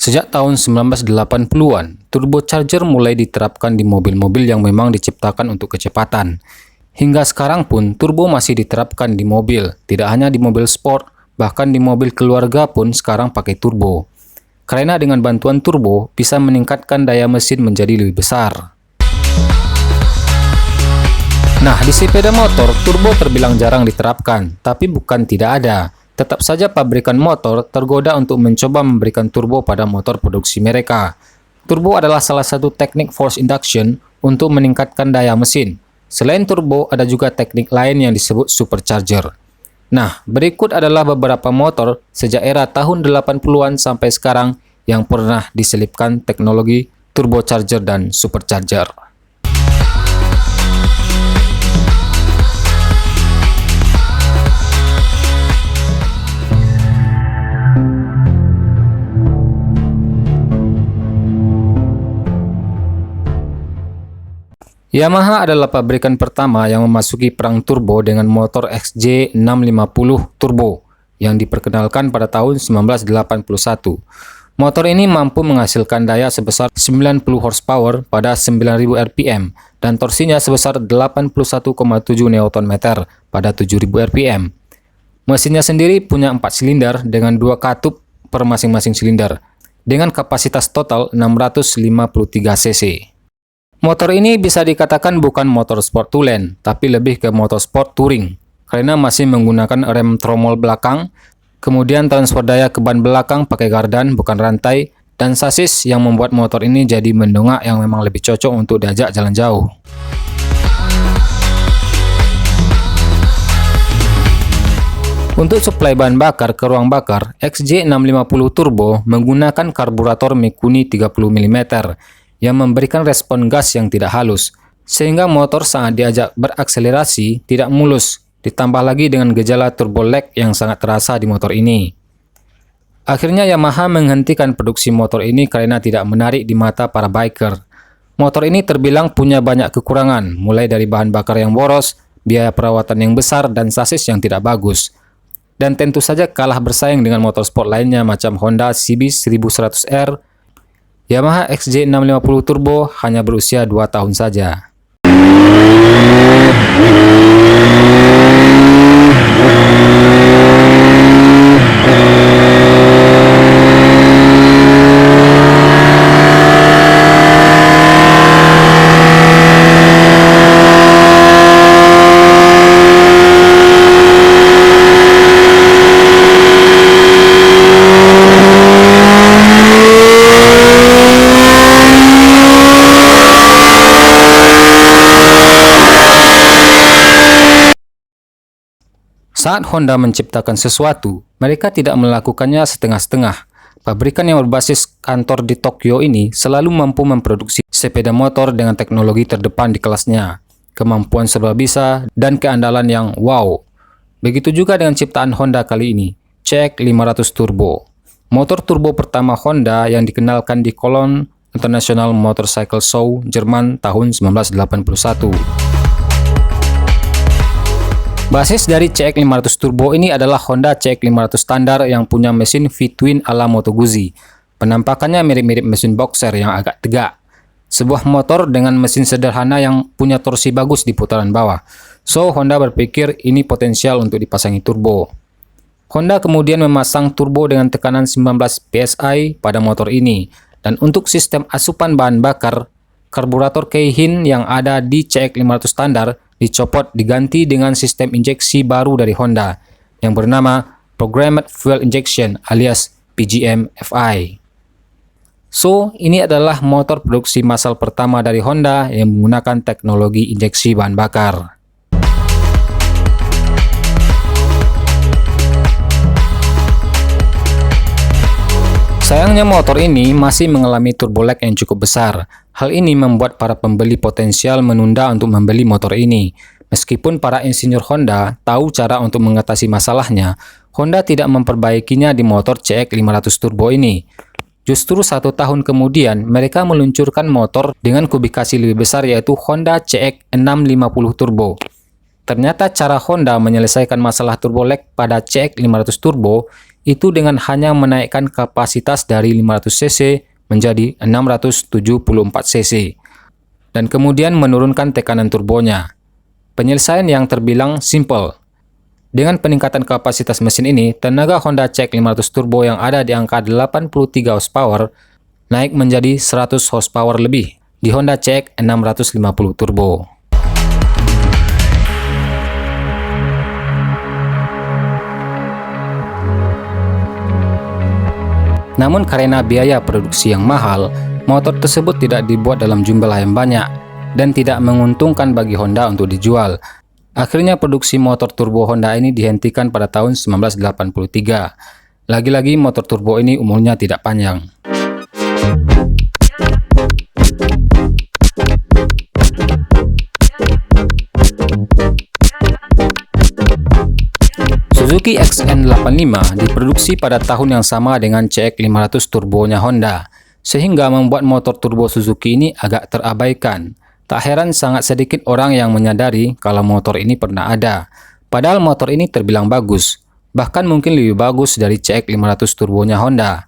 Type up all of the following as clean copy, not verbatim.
Sejak tahun 1980-an, turbocharger mulai diterapkan di mobil-mobil yang memang diciptakan untuk kecepatan. Hingga sekarang pun, turbo masih diterapkan di mobil, tidak hanya di mobil sport, bahkan di mobil keluarga pun sekarang pakai turbo. Karena dengan bantuan turbo, bisa meningkatkan daya mesin menjadi lebih besar. Nah, di sepeda motor, turbo terbilang jarang diterapkan, tapi bukan tidak ada. Tetap saja pabrikan motor tergoda untuk mencoba memberikan turbo pada motor produksi mereka. Turbo adalah salah satu teknik force induction untuk meningkatkan daya mesin. Selain turbo, ada juga teknik lain yang disebut supercharger. Nah, berikut adalah beberapa motor sejak era tahun 80-an sampai sekarang yang pernah diselipkan teknologi turbocharger dan supercharger. Yamaha adalah pabrikan pertama yang memasuki perang turbo dengan motor XJ650 Turbo yang diperkenalkan pada tahun 1981. Motor ini mampu menghasilkan daya sebesar 90 horsepower pada 9000 rpm dan torsinya sebesar 81,7 Nm pada 7000 rpm. Mesinnya sendiri punya 4 silinder dengan 2 katup per masing-masing silinder dengan kapasitas total 653 cc. Motor ini bisa dikatakan bukan motor sport tulen, tapi lebih ke motor sport touring, karena masih menggunakan rem tromol belakang, kemudian transfer daya ke ban belakang pakai gardan bukan rantai, dan sasis yang membuat motor ini jadi mendongak yang memang lebih cocok untuk diajak jalan jauh. Untuk suplai bahan bakar ke ruang bakar, XJ650 Turbo menggunakan karburator Mikuni 30 mm, yang memberikan respon gas yang tidak halus, sehingga motor saat diajak berakselerasi tidak mulus, ditambah lagi dengan gejala turbo lag yang sangat terasa di motor ini. Akhirnya Yamaha menghentikan produksi motor ini karena tidak menarik di mata para biker. Motor ini terbilang punya banyak kekurangan, mulai dari bahan bakar yang boros, biaya perawatan yang besar, dan sasis yang tidak bagus. Dan tentu saja kalah bersaing dengan motor sport lainnya macam Honda CB 1100R, Yamaha XJ650 Turbo hanya berusia 2 tahun saja. Saat Honda menciptakan sesuatu, mereka tidak melakukannya setengah-setengah. Pabrikan yang berbasis kantor di Tokyo ini selalu mampu memproduksi sepeda motor dengan teknologi terdepan di kelasnya, kemampuan serba bisa, dan keandalan yang wow. Begitu juga dengan ciptaan Honda kali ini, CX500 Turbo. Motor turbo pertama Honda yang dikenalkan di Cologne International Motorcycle Show, Jerman tahun 1981. Basis dari CX500 Turbo ini adalah Honda CX500 standar yang punya mesin V-twin ala Moto Guzzi. Penampakannya mirip-mirip mesin boxer yang agak tegak. Sebuah motor dengan mesin sederhana yang punya torsi bagus di putaran bawah. So, Honda berpikir ini potensial untuk dipasangi turbo. Honda kemudian memasang turbo dengan tekanan 19 PSI pada motor ini. Dan untuk sistem asupan bahan bakar, karburator Keihin yang ada di CX500 standar dicopot diganti dengan sistem injeksi baru dari Honda yang bernama Programmed Fuel Injection alias PGM-FI. So, ini adalah motor produksi massal pertama dari Honda yang menggunakan teknologi injeksi bahan bakar. Sayangnya motor ini masih mengalami turbo lag yang cukup besar. Hal ini membuat para pembeli potensial menunda untuk membeli motor ini. Meskipun para insinyur Honda tahu cara untuk mengatasi masalahnya, Honda tidak memperbaikinya di motor CX500 Turbo ini. Justru 1 tahun kemudian, mereka meluncurkan motor dengan kubikasi lebih besar yaitu Honda CX650 Turbo. Ternyata cara Honda menyelesaikan masalah turbo lag pada CX500 Turbo itu dengan hanya menaikkan kapasitas dari 500 cc menjadi 674 cc, dan kemudian menurunkan tekanan turbonya. Penyelesaian yang terbilang simple. Dengan peningkatan kapasitas mesin ini, tenaga Honda CX 500 Turbo yang ada di angka 83 horsepower naik menjadi 100 horsepower lebih di Honda CX 650 Turbo. Namun karena biaya produksi yang mahal, motor tersebut tidak dibuat dalam jumlah yang banyak dan tidak menguntungkan bagi Honda untuk dijual. Akhirnya produksi motor turbo Honda ini dihentikan pada tahun 1983. Lagi-lagi motor turbo ini umurnya tidak panjang. Suzuki XN85 diproduksi pada tahun yang sama dengan CX 500 turbonya Honda, sehingga membuat motor turbo Suzuki ini agak terabaikan. Tak heran sangat sedikit orang yang menyadari kalau motor ini pernah ada. Padahal motor ini terbilang bagus, bahkan mungkin lebih bagus dari CX 500 turbonya Honda.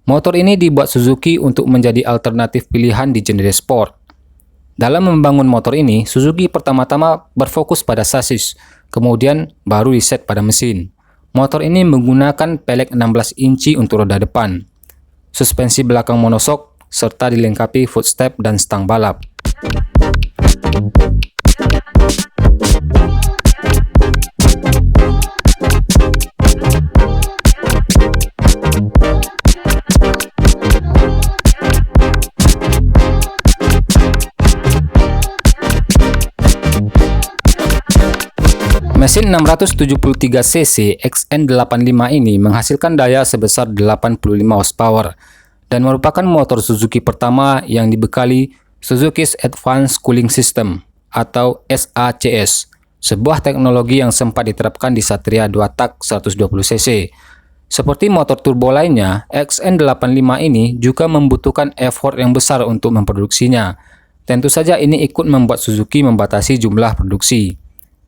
Motor ini dibuat Suzuki untuk menjadi alternatif pilihan di genre sport. Dalam membangun motor ini, Suzuki pertama-tama berfokus pada sasis, kemudian baru riset pada mesin. Motor ini menggunakan pelek 16 inci untuk roda depan, suspensi belakang monosok, serta dilengkapi footstep dan stang balap. Mesin 673 cc XN85 ini menghasilkan daya sebesar 85 horsepower dan merupakan motor Suzuki pertama yang dibekali Suzuki's Advanced Cooling System atau SACS, sebuah teknologi yang sempat diterapkan di Satria 2-tak 120 cc. Seperti motor turbo lainnya, XN85 ini juga membutuhkan effort yang besar untuk memproduksinya. Tentu saja ini ikut membuat Suzuki membatasi jumlah produksi,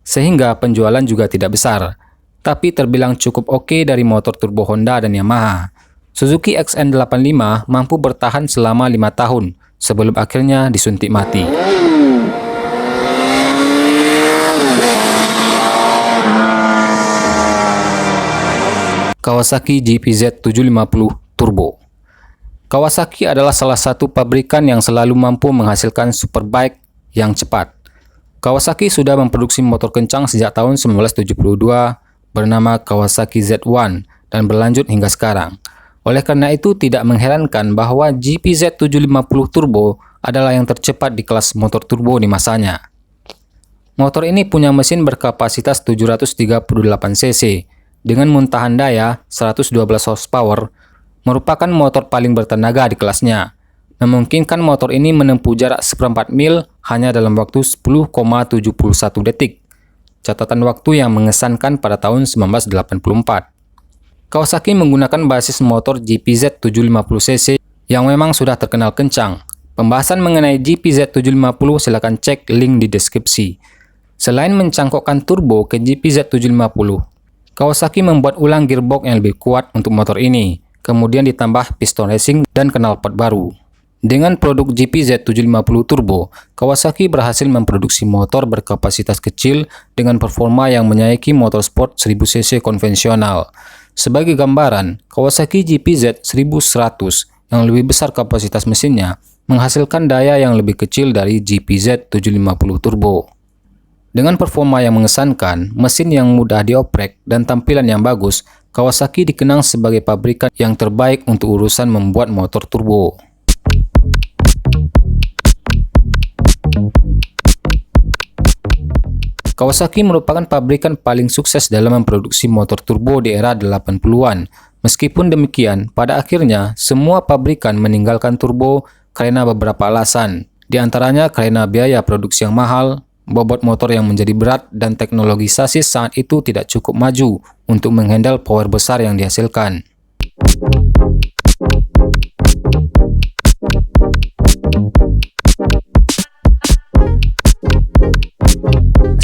sehingga penjualan juga tidak besar, tapi terbilang cukup oke dari motor turbo Honda dan Yamaha. Suzuki XN85 mampu bertahan selama 5 tahun sebelum akhirnya disuntik mati. Kawasaki GPZ 750 Turbo. Kawasaki adalah salah satu pabrikan yang selalu mampu menghasilkan superbike yang cepat. Kawasaki sudah memproduksi motor kencang sejak tahun 1972 bernama Kawasaki Z1 dan berlanjut hingga sekarang. Oleh karena itu tidak mengherankan bahwa GPZ 750 Turbo adalah yang tercepat di kelas motor turbo di masanya. Motor ini punya mesin berkapasitas 738 cc dengan muntahan daya 112 horsepower, merupakan motor paling bertenaga di kelasnya. Memungkinkan motor ini menempuh jarak seperempat mil hanya dalam waktu 10,71 detik. Catatan waktu yang mengesankan pada tahun 1984. Kawasaki menggunakan basis motor GPZ 750cc yang memang sudah terkenal kencang. Pembahasan mengenai GPZ 750 silakan cek link di deskripsi. Selain mencangkokkan turbo ke GPZ 750, Kawasaki membuat ulang gearbox yang lebih kuat untuk motor ini, kemudian ditambah piston racing dan knalpot baru. Dengan produk GPZ 750 Turbo, Kawasaki berhasil memproduksi motor berkapasitas kecil dengan performa yang menyaingi motor sport 1000cc konvensional. Sebagai gambaran, Kawasaki GPZ 1100 yang lebih besar kapasitas mesinnya menghasilkan daya yang lebih kecil dari GPZ 750 Turbo. Dengan performa yang mengesankan, mesin yang mudah dioprek, dan tampilan yang bagus, Kawasaki dikenang sebagai pabrikan yang terbaik untuk urusan membuat motor turbo. Kawasaki merupakan pabrikan paling sukses dalam memproduksi motor turbo di era 80-an. Meskipun demikian, pada akhirnya semua pabrikan meninggalkan turbo karena beberapa alasan, di antaranya karena biaya produksi yang mahal, bobot motor yang menjadi berat, dan teknologi sasis saat itu tidak cukup maju untuk menghandle power besar yang dihasilkan.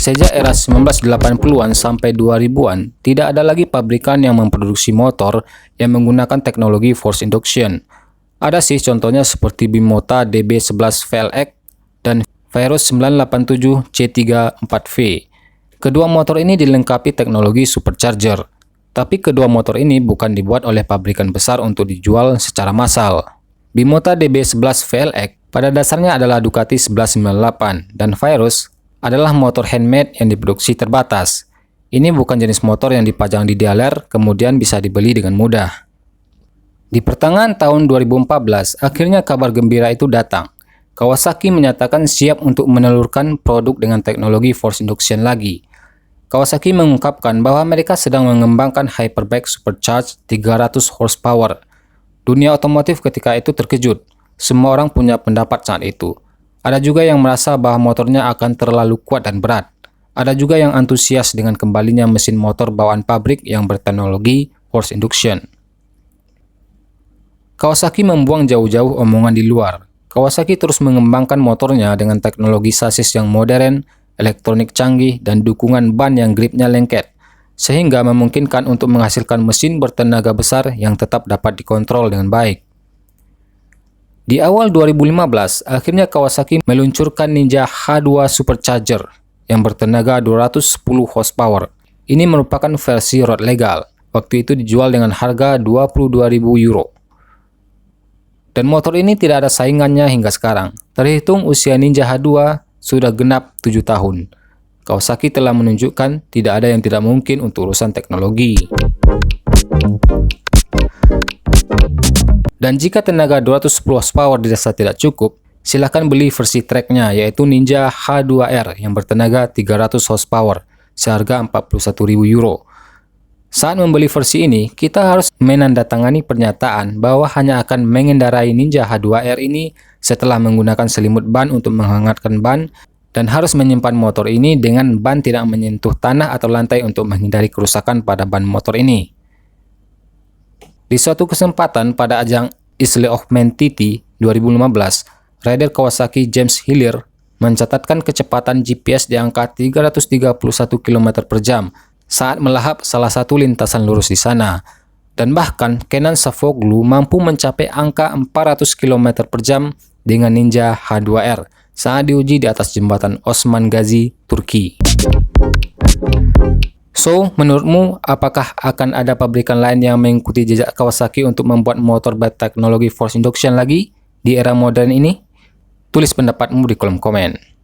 Sejak era 1980-an sampai 2000-an, tidak ada lagi pabrikan yang memproduksi motor yang menggunakan teknologi force induction. Ada sih contohnya seperti Bimota DB11 VLX dan Virus 987 C34V. Kedua motor ini dilengkapi teknologi supercharger, tapi kedua motor ini bukan dibuat oleh pabrikan besar untuk dijual secara massal. Bimota DB11 VLX pada dasarnya adalah Ducati 1198 dan Virus adalah motor handmade yang diproduksi terbatas. Ini bukan jenis motor yang dipajang di dealer kemudian bisa dibeli dengan mudah. Di pertengahan tahun 2014, akhirnya kabar gembira itu datang. Kawasaki menyatakan siap untuk menelurkan produk dengan teknologi force induction lagi. Kawasaki mengungkapkan bahwa mereka sedang mengembangkan Hyperbike Supercharged 300 horsepower. Dunia otomotif ketika itu terkejut. Semua orang punya pendapat saat itu. Ada juga yang merasa bahwa motornya akan terlalu kuat dan berat. Ada juga yang antusias dengan kembalinya mesin motor bawaan pabrik yang berteknologi force induction. Kawasaki membuang jauh-jauh omongan di luar. Kawasaki terus mengembangkan motornya dengan teknologi sasis yang modern, elektronik canggih, dan dukungan ban yang gripnya lengket, sehingga memungkinkan untuk menghasilkan mesin bertenaga besar yang tetap dapat dikontrol dengan baik. Di awal 2015, akhirnya Kawasaki meluncurkan Ninja H2 Supercharger yang bertenaga 210 horsepower. Ini merupakan versi road legal. Waktu itu dijual dengan harga 22.000 euro. Dan motor ini tidak ada saingannya hingga sekarang. Terhitung usia Ninja H2 sudah genap 7 tahun. Kawasaki telah menunjukkan tidak ada yang tidak mungkin untuk urusan teknologi. Dan jika tenaga 210 horsepower dirasa tidak cukup, silakan beli versi tracknya yaitu Ninja H2R yang bertenaga 300 horsepower seharga 41.000 euro. Saat membeli versi ini, kita harus menandatangani pernyataan bahwa hanya akan mengendarai Ninja H2R ini setelah menggunakan selimut ban untuk menghangatkan ban dan harus menyimpan motor ini dengan ban tidak menyentuh tanah atau lantai untuk menghindari kerusakan pada ban motor ini. Di suatu kesempatan pada ajang Isle of Man TT 2015, rider Kawasaki James Hillier mencatatkan kecepatan GPS di angka 331 km per jam saat melahap salah satu lintasan lurus di sana. Dan bahkan Kenan Savoglu mampu mencapai angka 400 km per jam dengan Ninja H2R saat diuji di atas jembatan Osman Gazi, Turki. So, menurutmu apakah akan ada pabrikan lain yang mengikuti jejak Kawasaki untuk membuat motor berteknologi force induction lagi di era modern ini? Tulis pendapatmu di kolom komen.